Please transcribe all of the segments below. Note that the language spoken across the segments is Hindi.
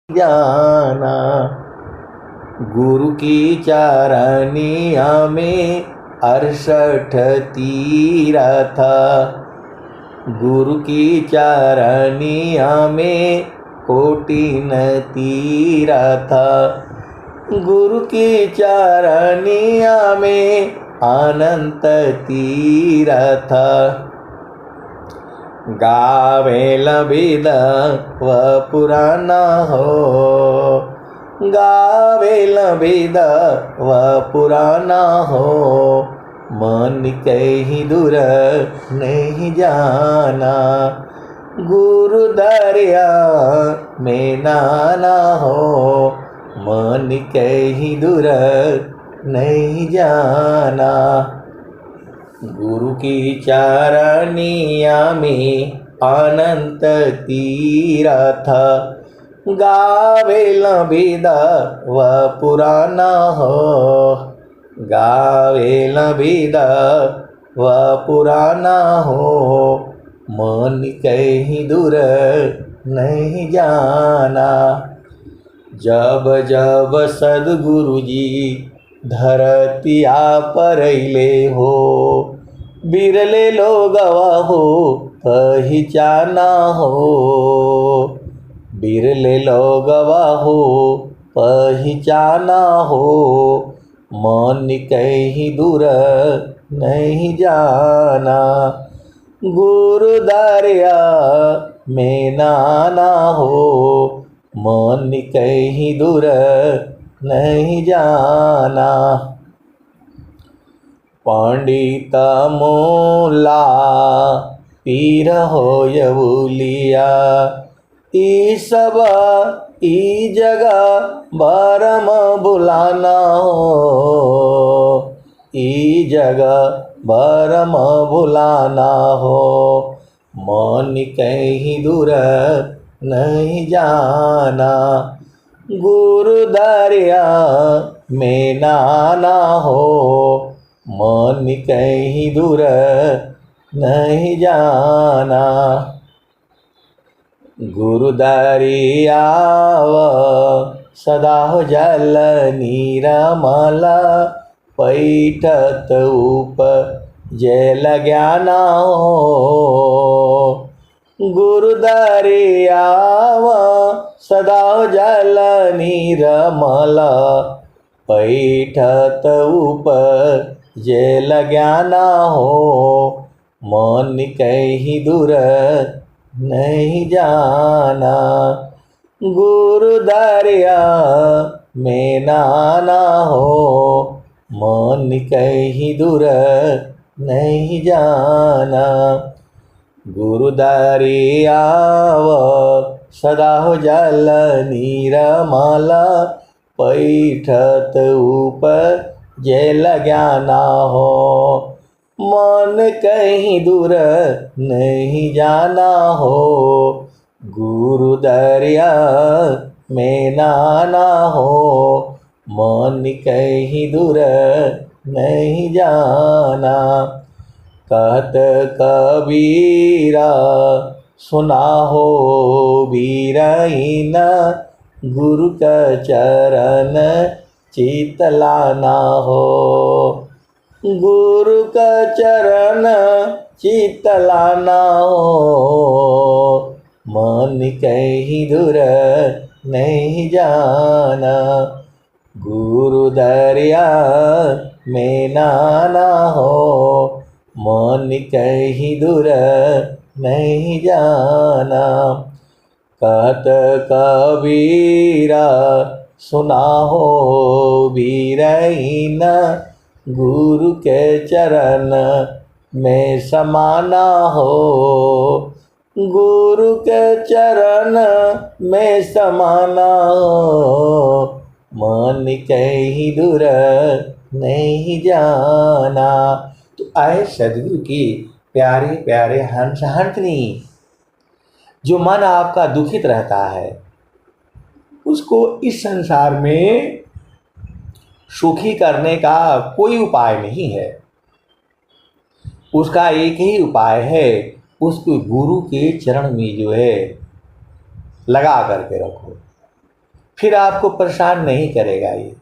जाना। गुरु की चारनिया में 68 तीरथ, गुरु की चारनिया में कोटिन तीरथ, गुरु की चारनिया में अनंत तीरथ। गावे लबिद व पुराना हो, गावे लबिद व पुराना हो, मन कहीं दूर नहीं जाना। गुरु दरिया में नाना हो, मन कहीं दूर नहीं जाना। गुरु की चारनिया में अनंत तीरथ, गावे लबिद व पुराना हो, गावे लबिद व पुराना हो, मन कहीं दूर नहीं जाना। जब जब सद्गुरु जी धरतिया पर अइले हो, बिरले लोगवा हो पहचाना हो, बिरले लोगवा हो पहचाना हो, मन कहीं दूर नहीं जाना। गुरु दरिया में नाना हो, मन कहीं दूर नहीं जाना। पंडित मोला पीर होय बुलिया, ई सब ई जगह बरम बुलाना हो, ई जगह बरम बुलाना हो, मन कहीं दूर नहीं जाना। गुरु दरिया में नाना हो, मन कहीं दूर नहीं जाना। गुरु दरिया सदा हो जल नीरमल, पैठत उप जल ज्ञाना हो। गुरु दरिया सदा जल नीरमल, पैठत उप जल ज्ञाना हो, मन कहीं दूर नहीं जाना। गुरु दरिया में नाना हो, मन कहीं दूर नहीं जाना। गुरु दरिया सदा हो जल नीरमल, पैठत उप जल ज्ञाना हो, मन कहीं दूर नहीं जाना हो। गुरु दरिया में नाना हो, मन कहीं दूर नहीं जाना। कहत कबीरा सुना हो बीरहीन, गुरु का चरण चित लाना हो, गुरु का चरण चित लाना हो, मन कहीं दूर नहीं जाना। गुरु दरिया में नाना हो, मन कहीं दूर नहीं जाना। कहत कबीरा सुना हो बीरहीन, गुरु के चरण में समाना हो, गुरु के चरण में समाना हो, मन कहीं दूर नहीं जाना। तो आए सद्गुरु की प्यारे प्यारे हंस हंसनी, जो मन आपका दुखित रहता है उसको इस संसार में सुखी करने का कोई उपाय नहीं है। उसका एक ही उपाय है, उसको गुरु के चरण में जो है लगा करके रखो। फिर आपको परेशान नहीं करेगा ये।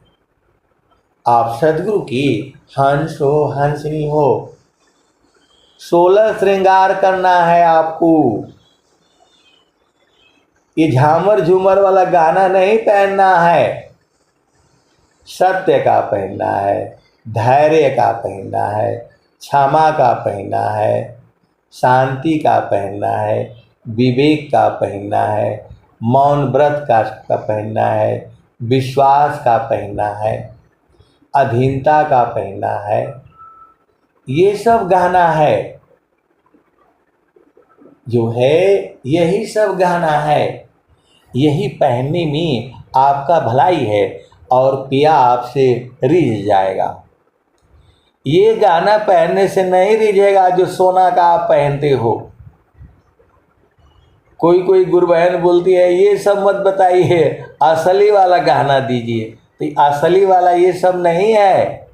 आप सदगुरु की हंस हो, हंसनी हो, 16 श्रृंगार करना है आपको। ये झामर झूमर वाला गाना नहीं पहनना है, सत्य का पहनना है, धैर्य का पहनना है, क्षमा का पहनना है, शांति का पहनना है, विवेक का पहनना है, मौन व्रत का पहनना है, विश्वास का पहनना है, अधीनता का पहनना है। ये सब गहना है जो है, यही सब गहना है। यही पहनने में आपका भलाई है और पिया आपसे रिझ जाएगा। ये गहना पहनने से नहीं रिझेगा जो सोना का आप पहनते हो। कोई कोई गुरु बहन बोलती है ये सब मत बताइए, असली वाला गहना दीजिए। तो असली वाला ये सब नहीं है।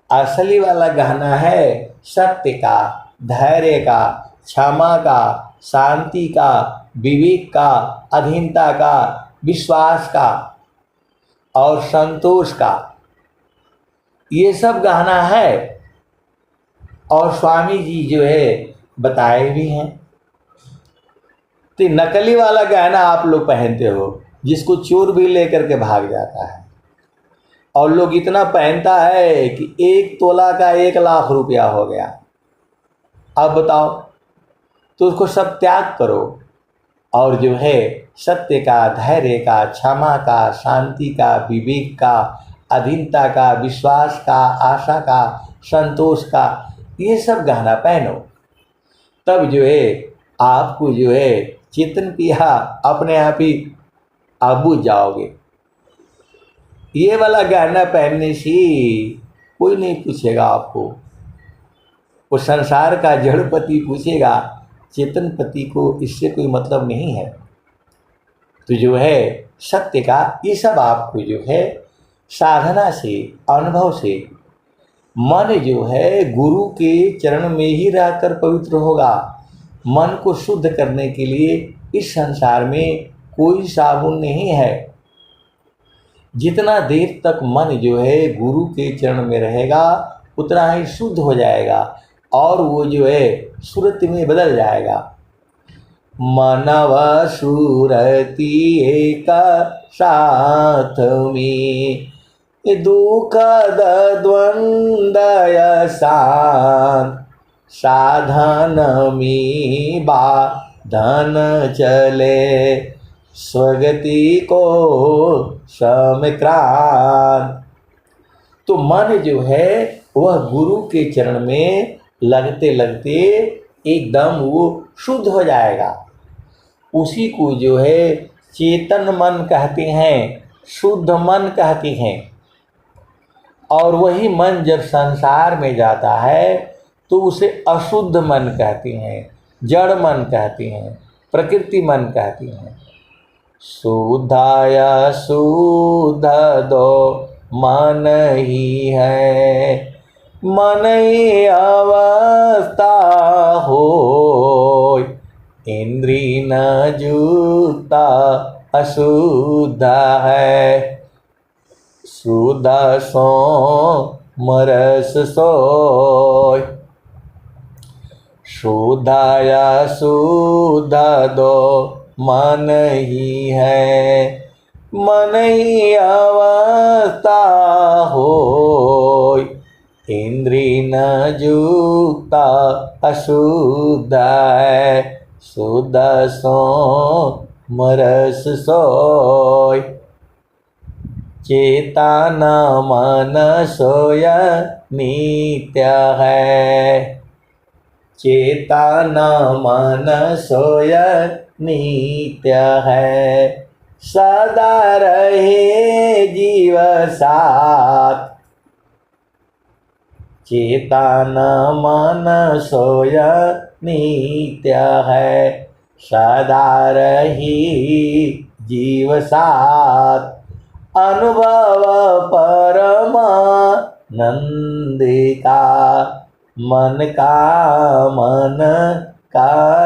असली वाला गहना है सत्य का, धैर्य का, क्षमा का, शांति का, विवेक का, अधीनता का, विश्वास का और संतोष का। ये सब गहना है और स्वामी जी जो है बताए भी हैं। तो नकली वाला गहना आप लोग पहनते हो, जिसको चोर भी लेकर के भाग जाता है। और लोग इतना पहनता है कि 1 तोला का 1 लाख रुपया हो गया। अब बताओ, तो उसको सब त्याग करो और जो है सत्य का, धैर्य का, क्षमा का, शांति का, विवेक का, अधीनता का, विश्वास का, आशा का, संतोष का, ये सब गहना पहनो। तब जो है आपको जो है चेतन पिया अपने आप ही आप बुझ जाओगे। ये वाला गहना पहनने से कोई नहीं पूछेगा आपको। वो संसार का जड़पति पूछेगा, चेतन पति को इससे कोई मतलब नहीं है। तो जो है सत्य का ये सब आपको जो है साधना से, अनुभव से मन जो है गुरु के चरण में ही रहकर पवित्र होगा। मन को शुद्ध करने के लिए इस संसार में कोई साबुन नहीं है। जितना देर तक मन जो है गुरु के चरण में रहेगा उतना ही शुद्ध हो जाएगा और वो जो है सूरत में बदल जाएगा। मनव सूरती एक साथ में दुख द्वंदय शांत साधन में बाधन चले स्वगति को समक्रांत। तो मन जो है वह गुरु के चरण में लगते लगते एकदम वो शुद्ध हो जाएगा। उसी को जो है चेतन मन कहते हैं, शुद्ध मन कहते हैं। और वही मन जब संसार में जाता है तो उसे अशुद्ध मन कहते हैं, जड़ मन कहते हैं, प्रकृति मन कहते हैं। शुद्धाय शुद्ध दो मन ही है, मन ही अवस्था हो इंद्रिय न जूता अशुद्ध है। शुद्ध सो मरस सोय, शुद्धाय शुद्ध दो मन ही है, मन ही अवस्था हो इंद्रिय न जुक्ता अशुद्ध है। शुद्ध सो मरस सोय, चेतन मन सोय नित्य है। चेतन मन सोय नित्य है, सदा रहे जीव साथ। चेतन मन सोय नित्य है, सदा रही जीव साथ। अनुभव परमानंद का मन का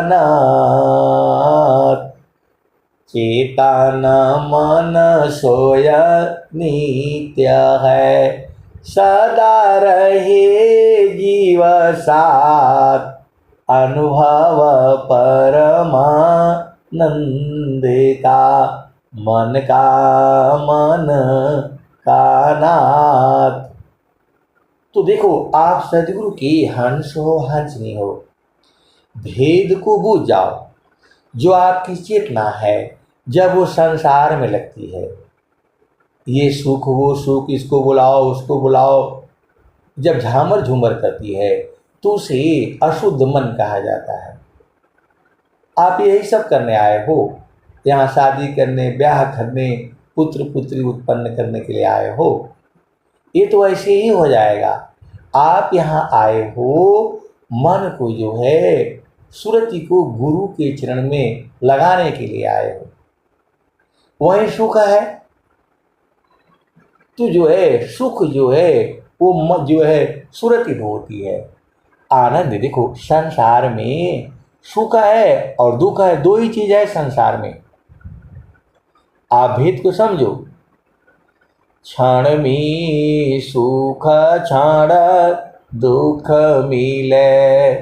नाथ। चेता न मन सोय नित्य है, सदा रहे जीव साथ, अनुभव परमानंद का, मन का नाथ। तो देखो, आप सदगुरु की हंस हो हंसनी हो, भेद को बूझ जाओ। जो आपकी चेतना है, जब वो संसार में लगती है, ये सुख वो सुख, इसको बुलाओ उसको बुलाओ, जब झामर झूमर करती है तो उसे अशुद्ध मन कहा जाता है। आप यही सब करने आए हो, यहाँ शादी करने, ब्याह करने, पुत्र पुत्री उत्पन्न करने के लिए आए हो, ये तो ऐसे ही हो जाएगा। आप यहाँ आए हो मन को जो है, सुरति को गुरु के चरण में लगाने के लिए आए हो। वही सुख है, तो जो है सुख जो है वो जो है सुरति होती है। आनंद देखो, संसार में सुख है और दुख है, दो ही चीज है संसार में। आप भेद को समझो। क्षण में सुख क्षण दुख मिले,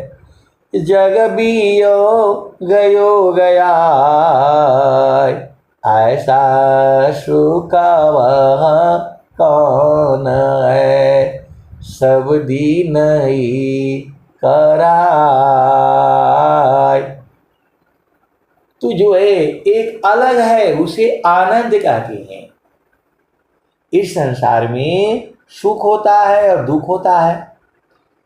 जग बियो गयो गया, ऐसा सुख वह कौन है, सब दीन ही कराय। तो जो है एक अलग है, उसे आनंद कहते हैं। इस संसार में सुख होता है और दुख होता है।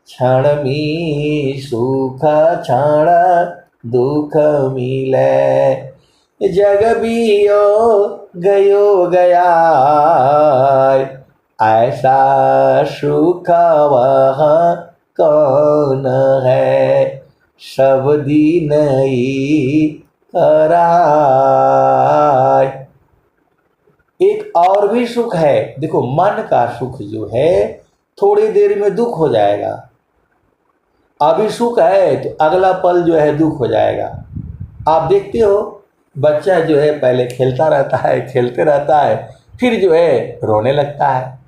क्षण में सुख क्षण दुख मिले, जग बियो गयो गया, ऐसा सुख वह कौन है, सब दीन ही कराय। एक और भी सुख है, देखो मन का सुख जो है थोड़ी देर में दुख हो जाएगा। अभी सुख है तो अगला पल जो है दुख हो जाएगा। आप देखते हो, बच्चा जो है पहले खेलता रहता है, खेलते रहता है, फिर जो है रोने लगता है,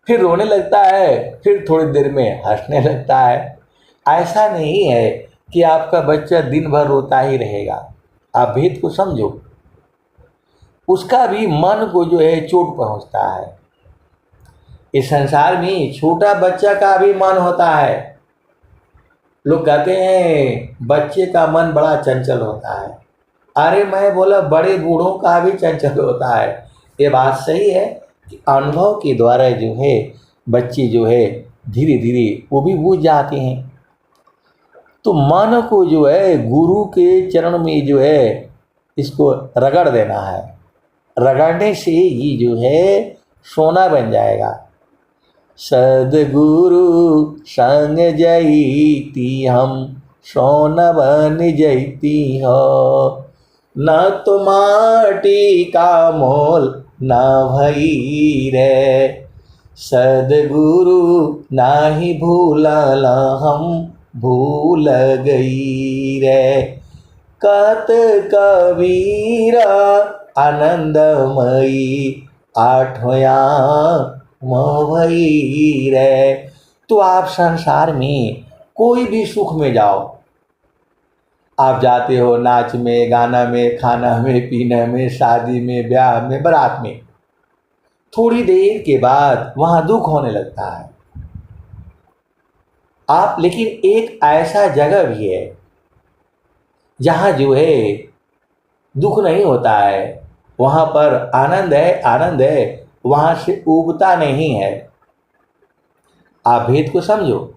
फिर रोने लगता है, फिर थोड़ी देर में हंसने लगता है। ऐसा नहीं है कि आपका बच्चा दिन भर रोता ही रहेगा। आप भेद को समझो, उसका भी मन को जो है चोट पहुंचता है। इस संसार में छोटा बच्चा का भी मन होता है। लोग कहते हैं बच्चे का मन बड़ा चंचल होता है। अरे मैं बोला, बड़े बूढ़ों का भी चंचल होता है। ये बात सही है कि अनुभव के द्वारा जो है बच्चे जो है धीरे धीरे वो भी बूझ जाते हैं। तो मन को जो है गुरु के चरण में जो है इसको रगड़ देना है। रगड़ने से ये जो है सोना बन जाएगा। सदगुरु संग जईती हम, सोना बन जईती हो, न तो माटी का मोल न भई रे, सदगुरु नाही भूलला हम भूल गई रे, कहत कबीरा आनंदमयी आठोया भई रे। तो आप संसार में कोई भी सुख में जाओ, आप जाते हो नाच में, गाना में, खाना में, पीने में, शादी में, ब्याह में, बारात में, थोड़ी देर के बाद वहां दुख होने लगता है। आप लेकिन एक ऐसा जगह भी है जहां जो है दुख नहीं होता है, वहां पर आनंद है, आनंद है, वहां से उबता नहीं है। आप भेद को समझो।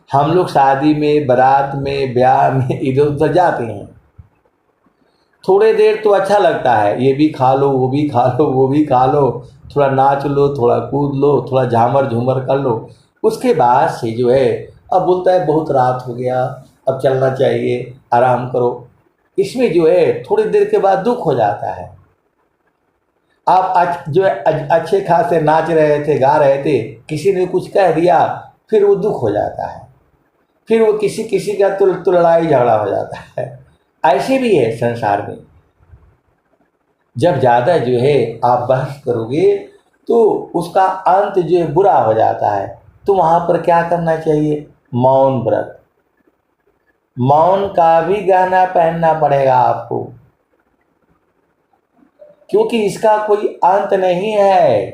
हम लोग शादी में, बारात में, ब्याह में इधर उधर जाते हैं, थोड़े देर तो अच्छा लगता है, ये भी खा लो, वो भी खा लो, वो भी खा लो, थोड़ा नाच लो, थोड़ा कूद लो, थोड़ा झामर झूमर कर लो। उसके बाद से जो है अब बोलता है बहुत रात हो गया, अब चलना चाहिए, आराम करो। इसमें जो है थोड़ी देर के बाद दुख हो जाता है। आप जो है अच्छे खासे नाच रहे थे, गा रहे थे, किसी ने कुछ कह दिया, फिर वो दुख हो जाता है, फिर वो किसी किसी का तो लड़ाई झगड़ा हो जाता है। ऐसे भी है संसार में। जब ज़्यादा जो है आप बहस करोगे तो उसका अंत जो है बुरा हो जाता है। तो वहाँ पर क्या करना चाहिए? मौन व्रत, मौन का भी गहना पहनना पड़ेगा आपको, क्योंकि इसका कोई अंत नहीं है।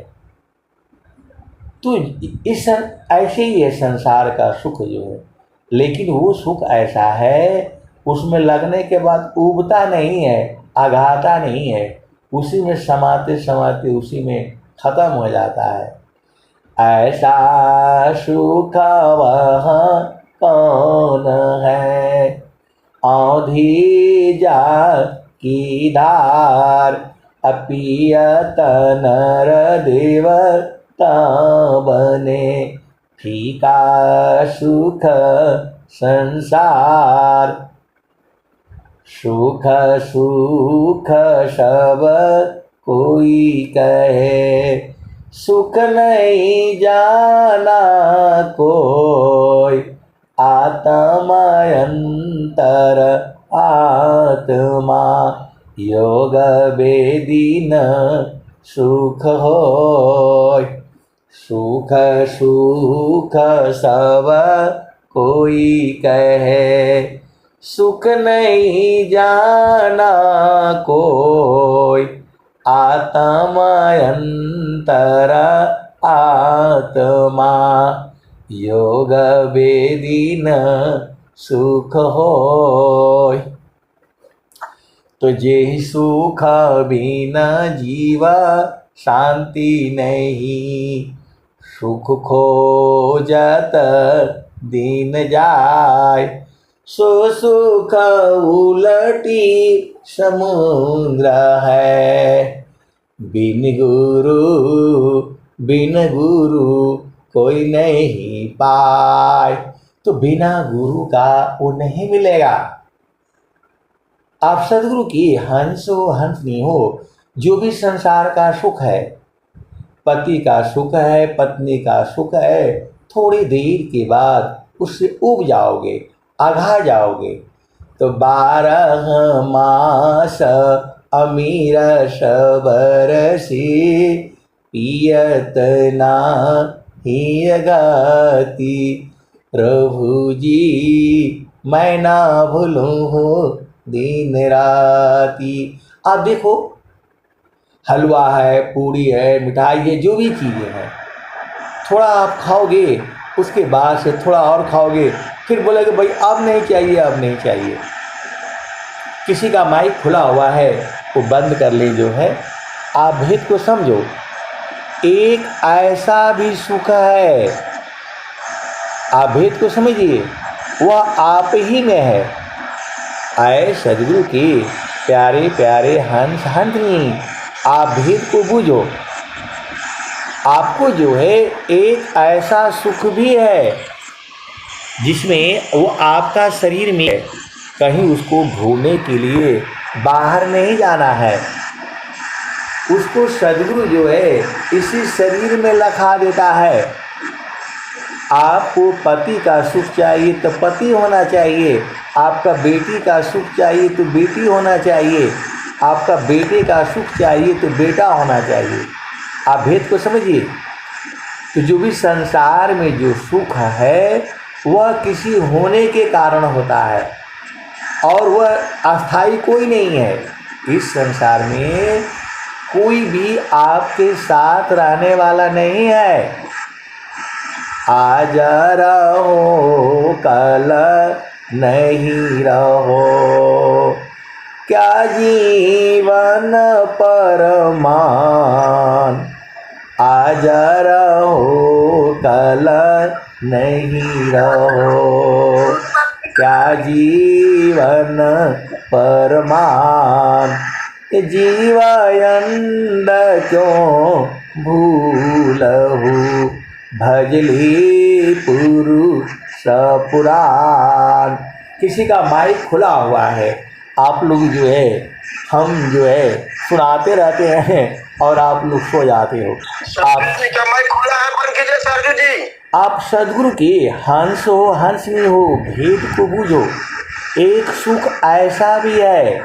तो इस ऐसे ही है संसार का सुख जो है, लेकिन वो सुख ऐसा है उसमें लगने के बाद उबता नहीं है, आघाता नहीं है, उसी में समाते समाते उसी में खत्म हो जाता है। ऐसा सुख वह कौन है, औंधी जा की धार, अपियत नर देवता बने, फीका सुख संसार। सुख सुख सब कोई कहे, सुख नहीं जाना कोई, आत्मा अंतर आत्मा, योग वेदीन सुख होय। सुख सुख सब कोई कहे, सुख नहीं जाना कोई, आत्मा अंतर आत्मा, योग वेदीन सुख होय। तो जे सुख बिना जीवा शांति नहीं, सुख खोजत दिन जाय, सो सुख उलटी समुद्र है, बिन गुरु कोई नहीं पाए। तो बिना गुरु का वो नहीं मिलेगा। आप सदगुरु की हंस हो हंस नहीं हो, जो भी संसार का सुख है, पति का सुख है, पत्नी का सुख है, थोड़ी देर के बाद उससे उब जाओगे, आघा जाओगे। तो 12 मास अमीर बरसी, पियत नाही गति, प्रभु जी मैं ना भूलूं दिन राती। आप देखो, हलवा है, पूड़ी है, मिठाई है, जो भी चीज़ें हैं, थोड़ा आप खाओगे, उसके बाद से थोड़ा और खाओगे, फिर बोलेगे भाई अब नहीं चाहिए, अब नहीं चाहिए। किसी का माइक खुला हुआ है वो बंद कर ले जो है। आप भेद को समझो, एक ऐसा भी सुख है, आप भेद को समझिए, वह आप ही में है। आए सदगुरु के प्यारे प्यारे हंस हंसनी, आप भेद को बूझो। आपको जो है एक ऐसा सुख भी है जिसमें वो आपका शरीर में है, कहीं उसको ढूंढने के लिए बाहर नहीं जाना है। उसको सदगुरु जो है इसी शरीर में लखा देता है। आपको पति का सुख चाहिए तो पति होना चाहिए, आपका बेटी का सुख चाहिए तो बेटी होना चाहिए, आपका बेटे का सुख चाहिए तो बेटा होना चाहिए। आप भेद को समझिए। तो जो भी संसार में जो सुख है वह किसी होने के कारण होता है और वह अस्थाई कोई नहीं है। इस संसार में कोई भी आपके साथ रहने वाला नहीं है। आज रहो कल नहीं रहो, क्या जीवन परमान। आज रहो कल नहीं रहो, क्या जीवन परमान। जीवायंद क्यों भूलहु, भजली पुरुष पुराण। किसी का माइक खुला हुआ है, आप लोग जो है हम जो है सुनाते रहते हैं और आप लोग सो जाते हो। आप क्या माइक खुला है? बंद कीजिए सरजू जी। आप सदगुरु के हंस हो हंस नहीं हो, भेद को बूझो। एक सुख ऐसा भी है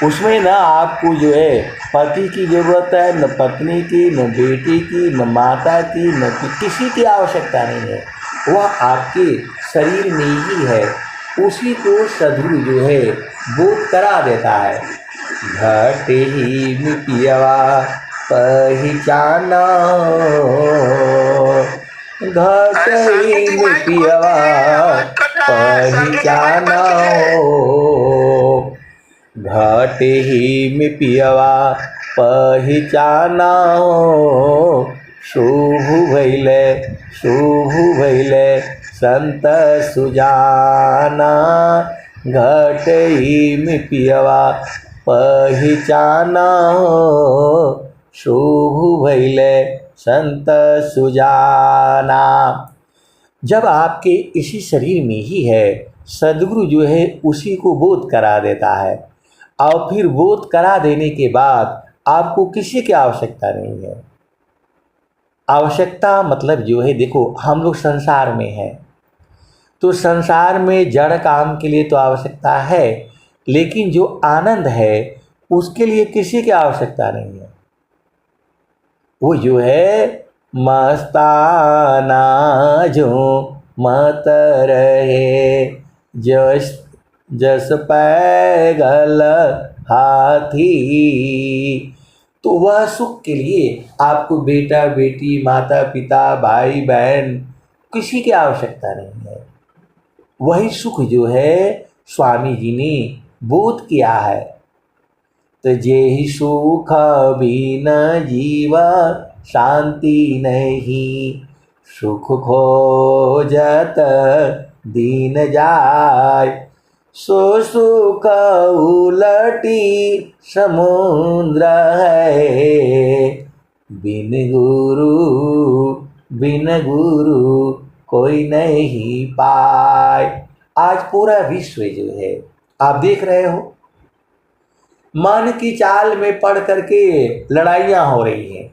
उसमें ना आपको जो है पति की ज़रूरत है, न पत्नी की, न बेटी की, न माता की, न किसी की आवश्यकता नहीं है। वह आपके शरीर में ही है। उसी को सद्गुरु जो है बोध करा देता है। घट ही में पियवा पहचाना, घट ही में पियवा पहचाना, घट ही में पियवा पहचाना, शुभ भैले संत सुजाना, घट ही में पियवा पहचाना, शुभ भैले संत सुजाना। जब आपके इसी शरीर में ही है, सद्गुरु जो है उसी को बोध करा देता है। और फिर बोध करा देने के बाद आपको किसी की आवश्यकता नहीं है। आवश्यकता मतलब जो है, देखो हम लोग संसार में हैं, तो संसार में जड़ काम के लिए तो आवश्यकता है, लेकिन जो आनंद है उसके लिए किसी की आवश्यकता नहीं है। वो जो है मस्ताना जो मत रहे, जस पैगल हाथी। तो वह सुख के लिए आपको बेटा बेटी, माता पिता, भाई बहन किसी की आवश्यकता नहीं है। वही सुख जो है स्वामी जी ने बोध किया है। तो जेहि सुख बिन जीवा शांति नहीं, सुख खोजत दीन जाय, सो सुख उलटी समुद्र है, बिन गुरु कोई नहीं पाए। आज पूरा विश्व जो है आप देख रहे हो, मन की चाल में पड़ करके लड़ाइयाँ हो रही हैं।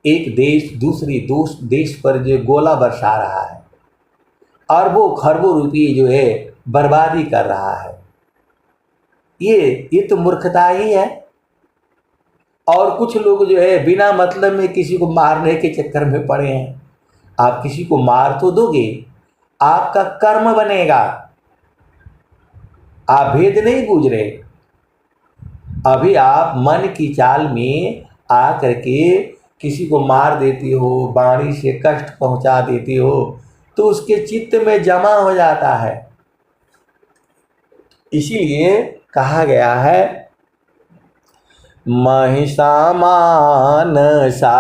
एक देश दूसरी देश पर जो गोला बरसा रहा है, अरबों खरबों रुपये जो है बर्बादी कर रहा है। ये तो मूर्खता ही है। और कुछ लोग जो है बिना मतलब में किसी को मारने के चक्कर में पड़े हैं। आप किसी को मार तो दोगे, आपका कर्म बनेगा, आप भेद नहीं बूझ रहे। अभी आप मन की चाल में आ करके किसी को मार देती हो, वाणी से कष्ट पहुंचा देती हो, तो उसके चित्त में जमा हो जाता है। इसीलिए कहा गया है, महिषा मानसा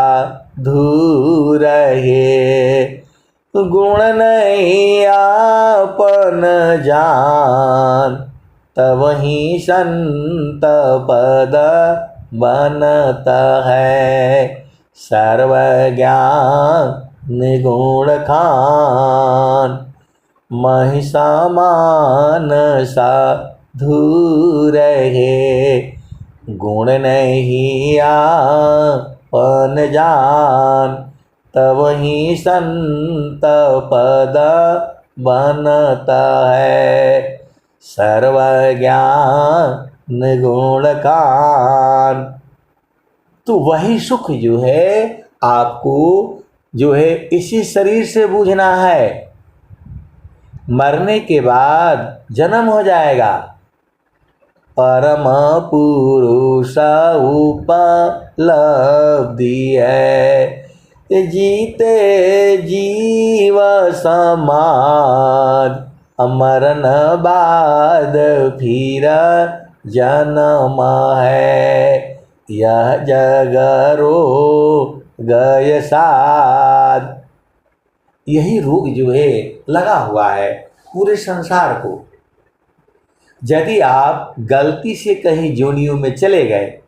धूर रहे, गुण नहीं आपन जान, तवहीं संत पद बनत है, सर्वज्ञान गुण खान। महिषा मानसा धूर रहे, गुण नहीं आपन जान, तवहीं संत पद बनत है, सर्वज्ञान गुण खान। तो वही सुख जो है आपको जो है इसी शरीर से बूझना है। मरने के बाद जन्म हो जाएगा। परम पुरुष उपलब्धि है, जीते जीव समाध, मरण बाद फिर जन्म है, यह जग रोग साध। यही रोग जो है लगा हुआ है पूरे संसार को। यदि आप गलती से कहीं जोनियों में चले गए,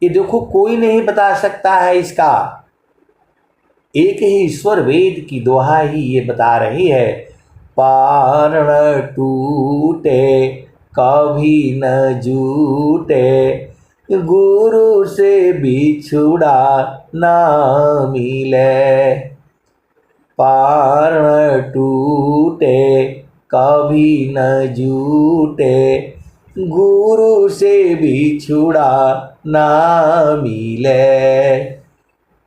ये देखो कोई नहीं बता सकता है इसका, एक ही ईश्वर वेद की दोहा ही ये बता रही है। पारण टूटे कभी न जूटे, गुरु से बिछुड़ा ना मिले, पारण टूटे कभी न जूटे, गुरु से भी छुड़ा ना मिले,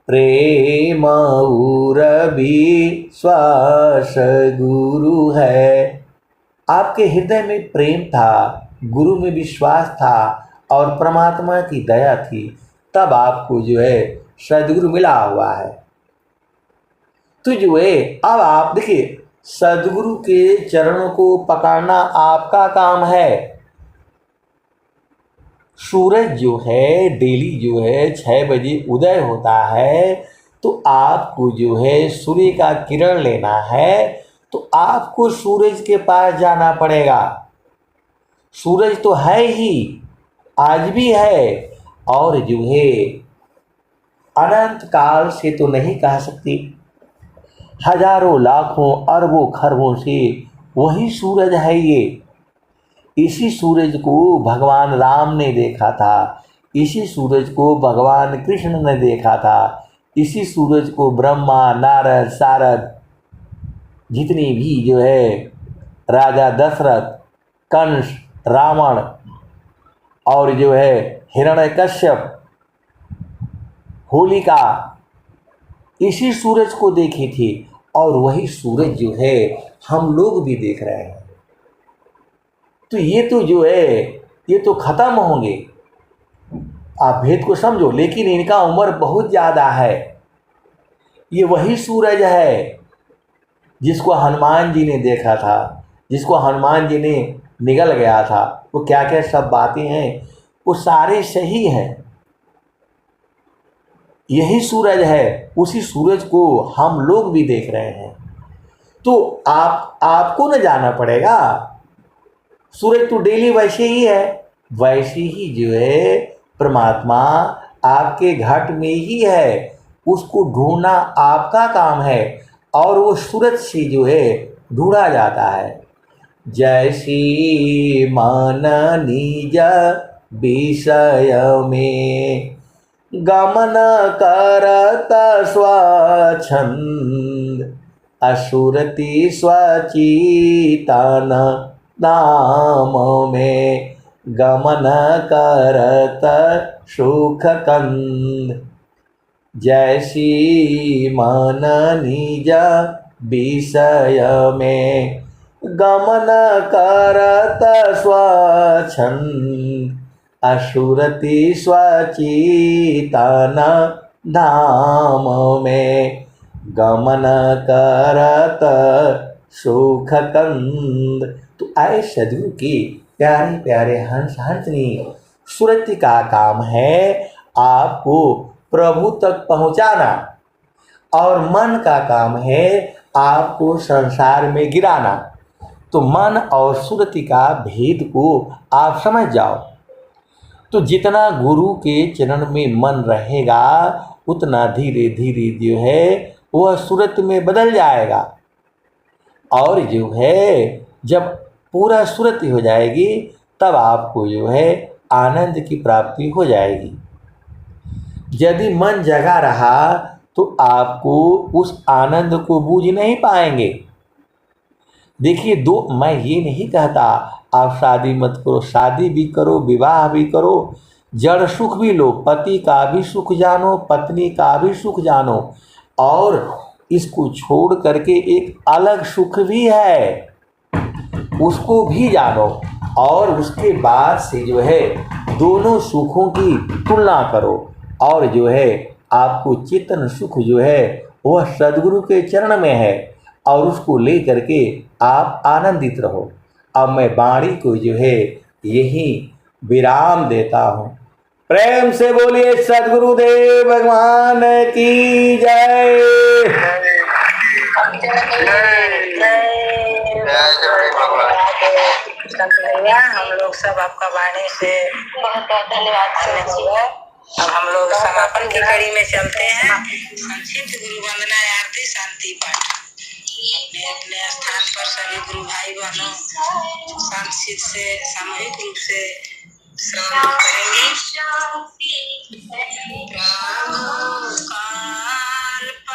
प्रेम और भी श्वास गुरु है। आपके हृदय में प्रेम था, गुरु में विश्वास था और परमात्मा की दया थी, तब आपको जो है सदगुरु मिला हुआ है। तो जो है अब आप देखिए, सदगुरु के चरणों को पकड़ना आपका काम है। सूरज जो है डेली जो है 6 बजे उदय होता है, तो आपको जो है सूर्य का किरण लेना है, तो आपको सूरज के पास जाना पड़ेगा। सूरज तो है ही, आज भी है, और जो है अनंत काल से तो नहीं कह सकती, हजारों लाखों अरबों खरबों से वही सूरज है ये। इसी सूरज को भगवान राम ने देखा था, इसी सूरज को भगवान कृष्ण ने देखा था, इसी सूरज को ब्रह्मा नारद सारद जितनी भी जो है राजा दशरथ, कंस, रावण और जो है हिरण्यकश्यप, होलिका, इसी सूरज को देखी थी। और वही सूरज जो है हम लोग भी देख रहे हैं। तो ये तो जो है ये तो खत्म होंगे, आप भेद को समझो, लेकिन इनका उम्र बहुत ज़्यादा है। ये वही सूरज है जिसको हनुमान जी ने देखा था, जिसको हनुमान जी ने निगल गया था। वो क्या क्या सब बातें हैं वो सारे सही हैं। यही सूरज है, उसी सूरज को हम लोग भी देख रहे हैं। तो आपको न जाना पड़ेगा, सूरज तो डेली वैसे ही है, वैसे ही जो है परमात्मा आपके घट में ही है, उसको ढूंढना आपका काम है और वो सूरज से जो है ढूंढा जाता है। जैसी मन निज विषय में गमन करत स्वच्छंद, असुरति स्वचितन नाम में गमन करत सुख कंद। जैसी मन निज विषय में गमन करत स्वच्छंद, असुरति स्वचितन धाम में गमन करत सुख कंद। तो आए सदगुरु के प्यारे प्यारे हंस हंसनी, सूरज का काम है आपको प्रभु तक पहुंचाना और मन का काम है आपको संसार में गिराना। तो मन और सुरति का भेद को आप समझ जाओ। तो जितना गुरु के चरण में मन रहेगा उतना धीरे धीरे जो है वह सूरत में बदल जाएगा, और जो है जब पूरा सूरत हो जाएगी तब आपको जो है आनंद की प्राप्ति हो जाएगी। यदि मन जगा रहा तो आपको उस आनंद को बूझ नहीं पाएंगे। देखिए, मैं ये नहीं कहता आप शादी मत करो, शादी भी करो, विवाह भी करो, जड़ सुख भी लो, पति का भी सुख जानो, पत्नी का भी सुख जानो, और इसको छोड़ करके एक अलग सुख भी है उसको भी जानो, और उसके बाद से जो है दोनों सुखों की तुलना करो, और जो है आपको चेतन सुख जो है वह सद्गुरु के चरण में है, और उसको ले करके आप आनंदित रहो। अब मैं वाणी को जो है यही विराम देता हूँ। प्रेम से बोलिए सद्गुरुदेव भगवान की जय। हम लोग सब आपका वाणी से बहुत बहुत धन्यवाद। अब हम लोग समापन की कड़ी में चलते हैं। संक्षिप्त गुरु वंदना आरती शांति पाठ। अपने अपने स्थान पर सभी गुरु भाई बहनों शांति से सामूहिक रूप से श्रवण करेंगे। प्रभु कल्प